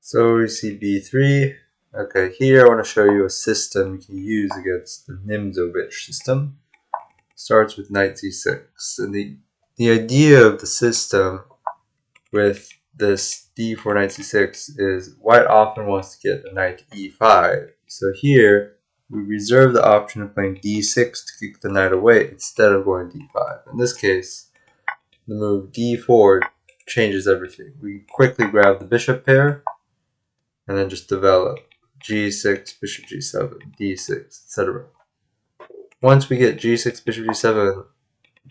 So we see b3. Okay, here I want to show you a system you can use against the Nimzo bit system. Starts with knight c6. And the idea of the system with this d4 knight c6 is white often wants to get a knight e5. So here we reserve the option of playing d6 to kick the knight away instead of going d5. In this case, the move d4 changes everything. We quickly grab the bishop pair and then just develop g6, bishop g7, d6, etc. Once we get g6, bishop g7,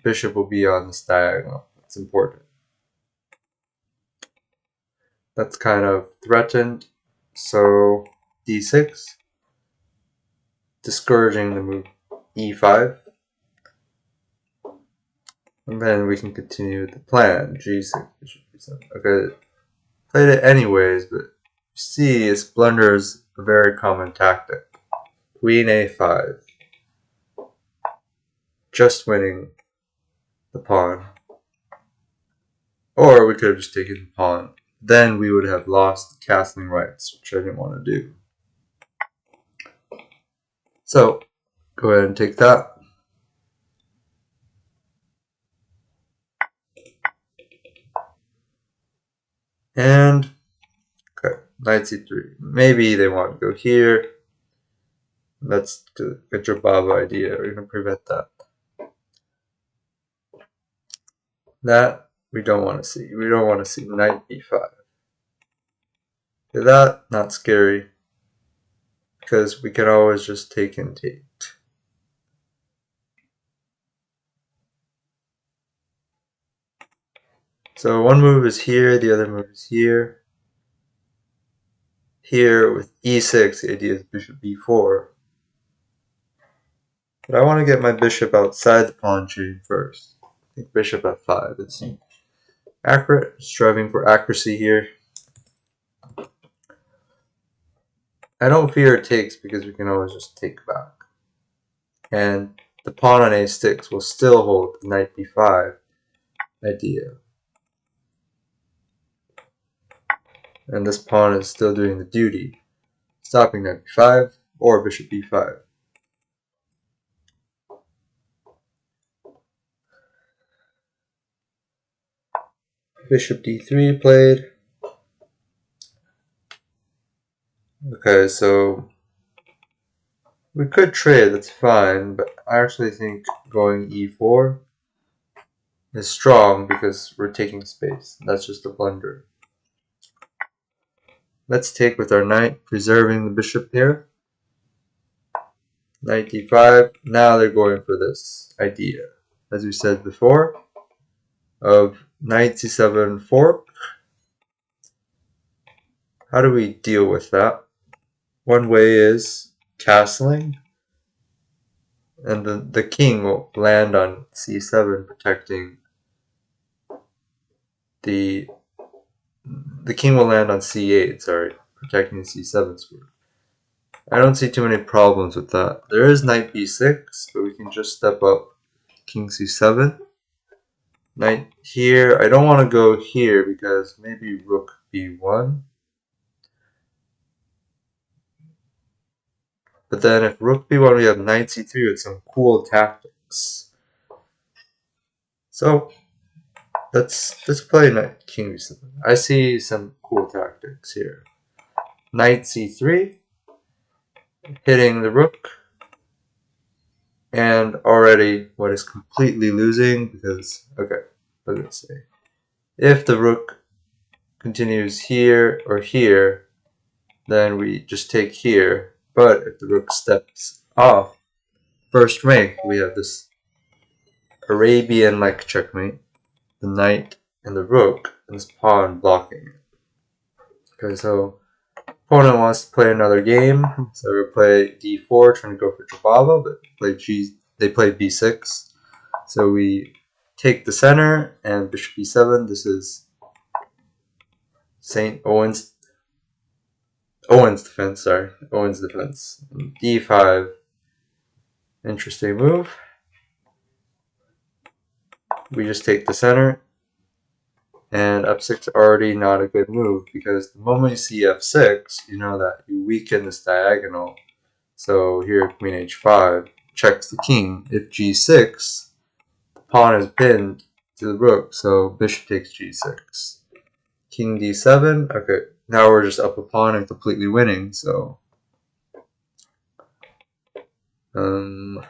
bishop will be on this diagonal. It's important. That's kind of threatened. So d6, discouraging the move e5. And then we can continue the plan, g6, bishop g7. Okay, played it anyways, but you see its blunder is a very common tactic. Queen a5. Just winning the pawn. Or we could have just taken the pawn. Then we would have lost the castling rights, which I didn't want to do. So, go ahead and take that. And, okay, knight c3. Maybe they want to go here. That's the Jababa idea. We're going to prevent that. That we don't want to see. We don't want to see knight b5. Okay, that, not scary. Because we can always just take and take. So one move is here, the other move is here. Here with e6, the idea is bishop b4. But I want to get my bishop outside the pawn chain first. I think bishop f5 is accurate, striving for accuracy here. I don't fear it takes because we can always just take back. And the pawn on a6 will still hold the knight b5 idea. And this pawn is still doing the duty, stopping knight b5 or bishop b5. Bishop d3 played. Okay, so we could trade, that's fine, but I actually think going e4 is strong because we're taking space. That's just a blunder. Let's take with our knight, preserving the bishop here. Knight d5. Now they're going for this idea, as we said before, of knight c7 fork. How do we deal with that? One way is castling, and the king will land on c7, protecting the king will land on c8, sorry, protecting the c7 square. I don't see too many problems with that. There is knight b6, but we can just step up king c7. Knight here. I don't want to go here because maybe rook b1. But then if rook b1, we have knight c3 with some cool tactics. So let's play knight king b7. I see some cool tactics here. Knight c3, hitting the rook, and already what is completely losing because, okay, what did it say? If the rook continues here or here, then we just take here. But if the rook steps off first rank, we have this Arabian-like checkmate, the knight and the rook, and this pawn blocking it. Okay, so opponent wants to play another game, so we play d4, trying to go for Jababa, but they play b6. So we take the center and bishop b7. This is Owen's defense, sorry. Owen's defense. d5. Interesting move. We just take the center. And f6 already not a good move, because the moment you see f6, you know that you weaken this diagonal. So here queen h5 checks the king. If g6, the pawn is pinned to the rook, so bishop takes g6. King d7, okay, now we're just up a pawn and completely winning, so knight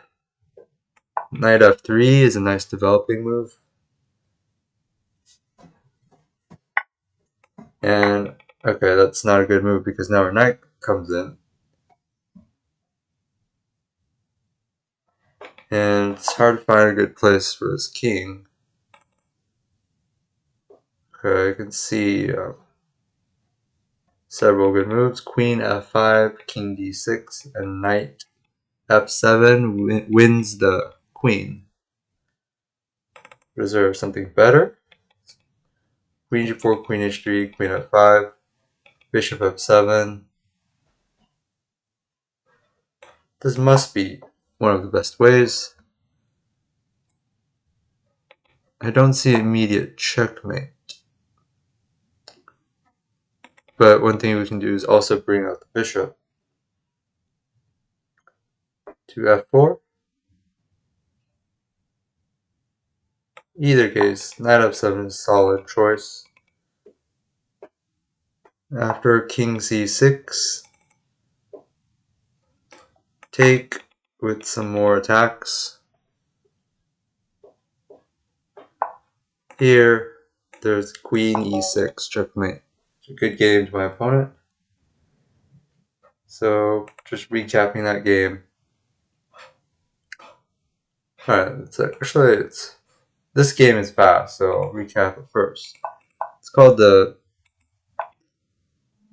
f3 is a nice developing move. And okay, that's not a good move because now our knight comes in. And it's hard to find a good place for this king. Okay, I can see several good moves. Queen f5, king d6, and knight f7 wins the queen. Is there something better? Queen g4, queen h3, queen f5, bishop f7. This must be one of the best ways. I don't see immediate checkmate. But one thing we can do is also bring out the bishop to f4. Either case, knight f7 is a solid choice. After king c6, take with some more attacks. Here, there's queen e6 checkmate. It's a good game to my opponent. So, just recapping that game. Alright, this game is fast, so I'll recap it first.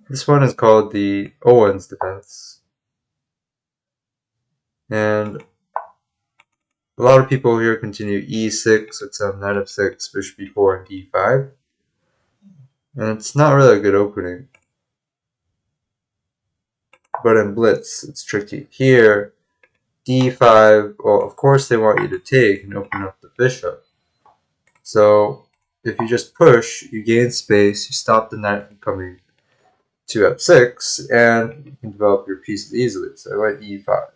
This one is called the Owen's defense. And a lot of people here continue e6 with some knight f6, bishop b4, and d5. And it's not really a good opening. But in blitz, it's tricky. Here, d5, well, of course they want you to take and open up the bishop. So if you just push, you gain space, you stop the knight from coming to f6, and you can develop your pieces easily. So I went e5.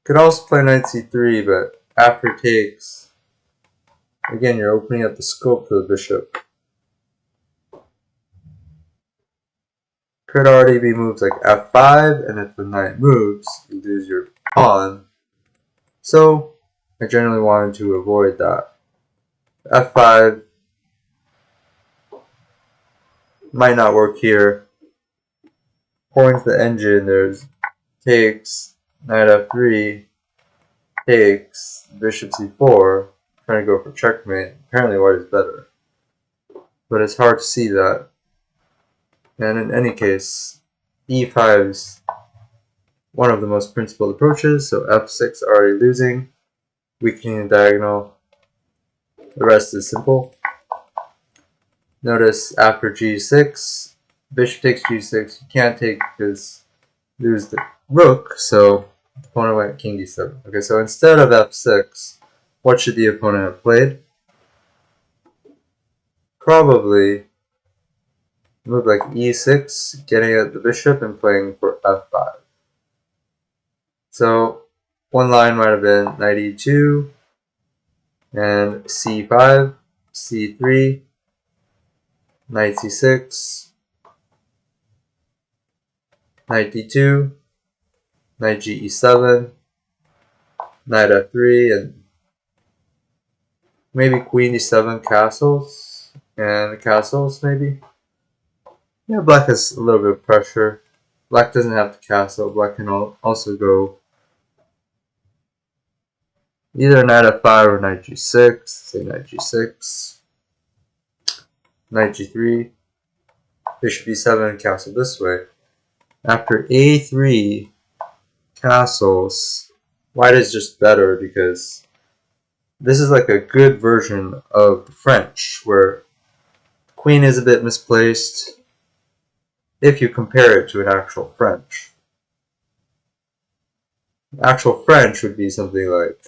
Could also play knight c3, but after takes, again, you're opening up the scope for the bishop. Could already be moves like f5, and if the knight moves, you lose your pawn. So I generally wanted to avoid that. f5 might not work here. According to the engine, there's takes, knight f3, takes, bishop c4, trying to go for checkmate. Apparently white is better. But it's hard to see that. And in any case, e5 is one of the most principled approaches, so f6 already losing, weakening the diagonal. The rest is simple. Notice after g6, bishop takes g6, you can't take because you lose the rook, so the opponent went king d7. Okay, so instead of f6, what should the opponent have played? Probably move like e6, getting at the bishop and playing for f5. So one line might have been knight e2 and c5, c3, knight c6, knight d2, knight ge7, knight f3, and maybe queen d7 castles, and castles maybe. Yeah, black has a little bit of pressure. Black doesn't have to castle. Black can also go either knight f5 or knight g6. Say knight g6, knight g3, bishop e7, castle this way. After a3 castles, white is just better because this is like a good version of the French, where the queen is a bit misplaced if you compare it to an actual French. Actual French would be something like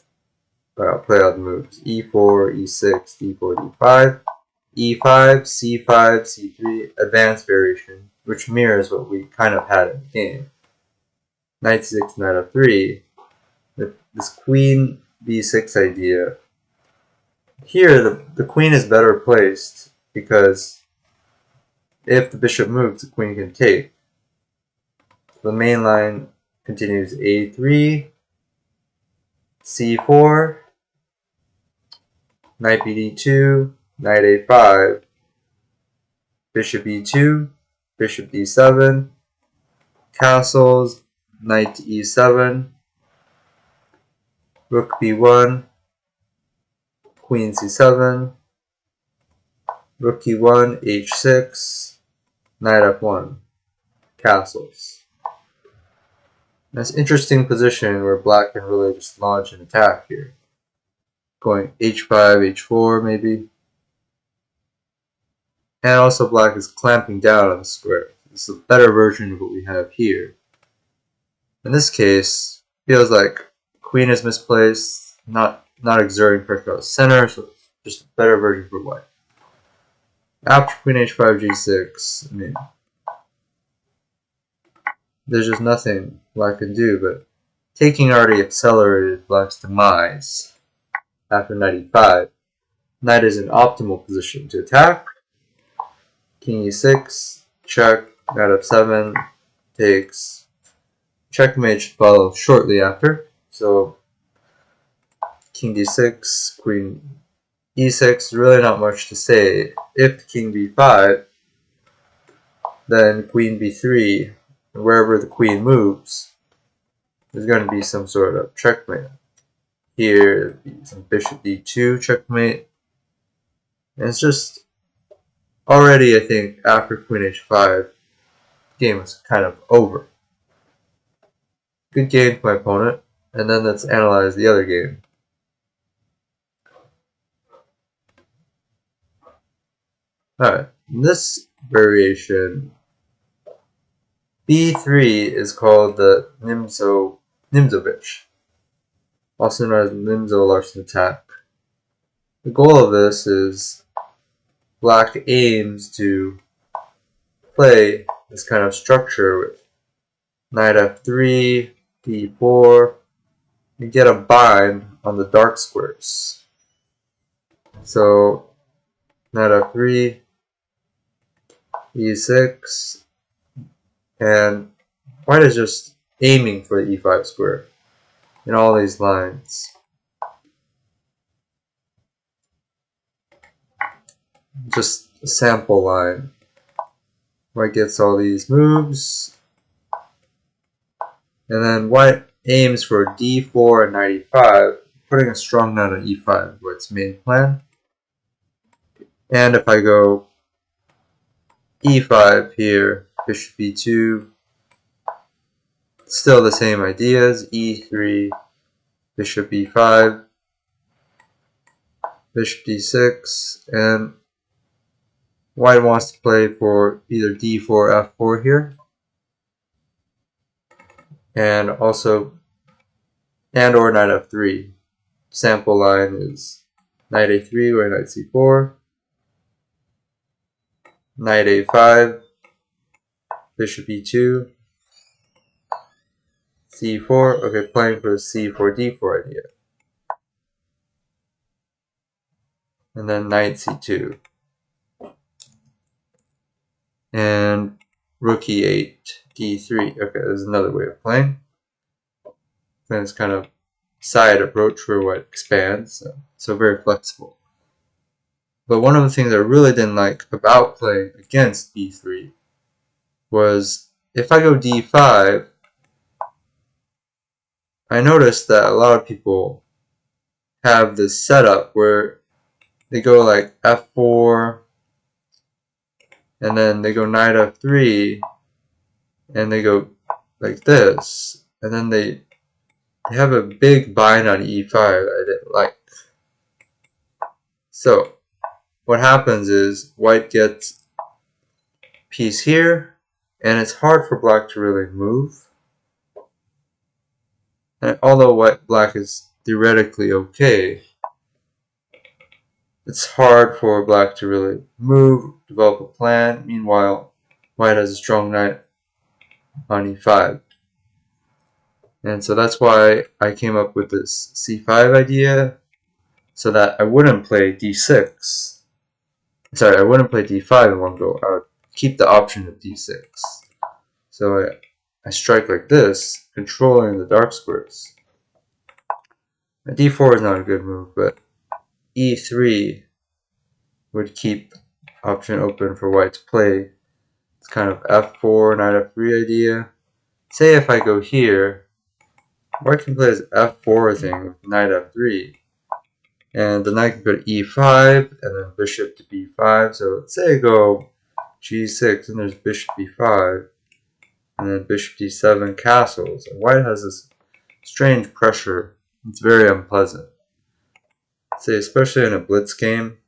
But I'll play out the moves. E4, E6, D4, D5, E5, C5, C3, advanced variation, which mirrors what we kind of had in the game. Knight 6, Knight F3. This Queen B6 idea. Here, the Queen is better placed because if the bishop moves, the Queen can take. So the main line continues A3, C4, Knight BD2, Knight A5, Bishop E2, Bishop D7, castles, Knight to E7, Rook B1, Queen C7, Rook E1, H6, Knight F1, castles. That's an interesting position where black can really just launch an attack here. Going H5, H4 maybe. And also black is clamping down on the square. This is a better version of what we have here. In this case, feels like queen is misplaced, not exerting pressure on the center, so it's just a better version for white. After queen h5, g6, I mean, there's just nothing black can do, but taking already accelerated black's demise after knight e5. Knight is in optimal position to attack. King e6, check, knight f7, takes. Checkmate should follow shortly after. So king d6, queen e6, really not much to say. If king b5, then queen b3, wherever the queen moves, there's going to be some sort of checkmate. Here, some bishop d2 checkmate. And it's just already, I think, after queen h5, the game was kind of over. Good game for my opponent, and then let's analyze the other game. Alright, in this variation, B3 is called the Nimzo bitch, also known as Nimzo Larsen attack. The goal of this is black aims to play this kind of structure with knight f3, d4, and get a bind on the dark squares. So knight f3, e6, and white is just aiming for the e5 square in all these lines. Just a sample line. White gets all these moves, and then white aims for d4 and knight e5, putting a strong knight on e5, white's main plan. And if I go e5 here, bishop e2, still the same ideas, e3, bishop e5, bishop d6, and white wants to play for either d4, f4 here, and also, and or knight f3. Sample line is knight a3 or knight c4, knight a5, bishop e2, c4, okay, playing for the c4, d4 idea. And then knight c2. And rook e8, d3. Okay, there's another way of playing. Then it's kind of side approach where white expands, so very flexible. But one of the things I really didn't like about playing against b3 was if I go d5, I noticed that a lot of people have this setup where they go like f4, and then they go knight f3, and they go like this, and then they have a big bind on e5 that I didn't like. So what happens is white gets piece here, and it's hard for black to really move. And although black is theoretically okay. It's hard for black to really move, develop a plan. Meanwhile, white has a strong knight on e5. And so that's why I came up with this c5 idea, so that I wouldn't play d6. Sorry, I wouldn't play d5 in one go. I would keep the option of d6. So I strike like this, controlling the dark squares. Now, d4 is not a good move, but e3 would keep option open for white to play. It's kind of f4, knight f3 idea. Say if I go here, white can play this f4 thing with knight f3. And the knight can go to e5, and then bishop to b5. So let's say I go g6, and there's bishop b5, and then bishop d7 castles. And white has this strange pressure. It's very unpleasant. Say, especially in a blitz game,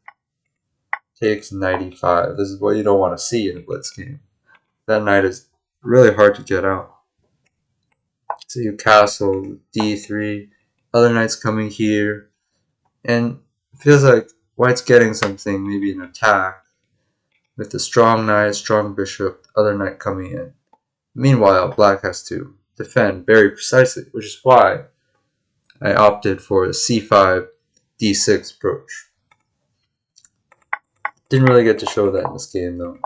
takes knight e5. This is what you don't want to see in a blitz game. That knight is really hard to get out. So you castle d3, other knights coming here, and it feels like white's getting something, maybe an attack, with the strong knight, strong bishop, other knight coming in. Meanwhile, black has to defend very precisely, which is why I opted for the c5, d6 approach. Didn't really get to show that in this game though.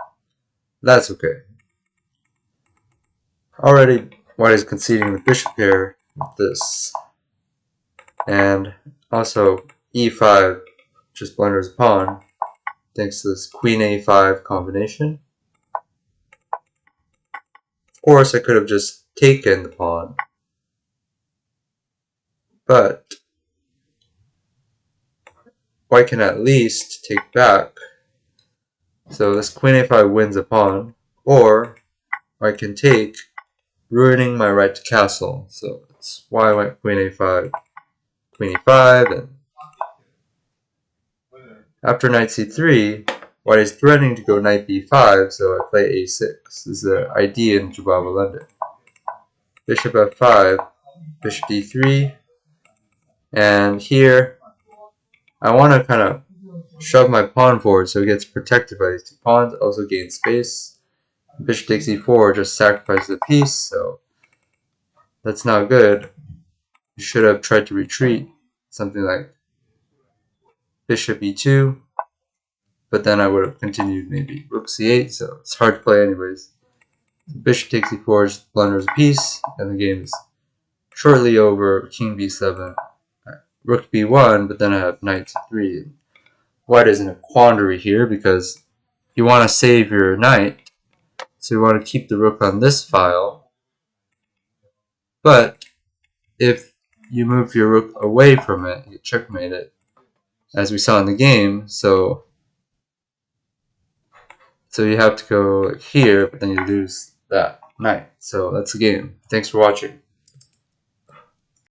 That's okay. Already, white is conceding the bishop here with this. And also, e5 just blunders a pawn, thanks to this queen a5 combination. Of course, I could have just taken the pawn, but white can at least take back. So this queen a5 wins a pawn, or I can take, ruining my right to castle. So that's why I went queen a5, queen e5, and after knight c3, white is threatening to go knight b5, so I play a6. This is the idea in Jubava London. Bishop f5, bishop d3, and here I want to kind of shove my pawn forward so it gets protected by these two pawns, also gain space. Bishop takes e4 just sacrifices a piece, so that's not good. You should have tried to retreat, something like bishop e2, but then I would have continued maybe rook c8, so it's hard to play anyways. Bishop takes e4 just blunders a piece, and the game is shortly over. King b7, rook b1, but then I have knight c3. White is in a quandary here because you want to save your knight, so you want to keep the rook on this file, but if you move your rook away from it, you checkmate it, as we saw in the game. So you have to go here, but then you lose that knight. So that's the game. Thanks for watching.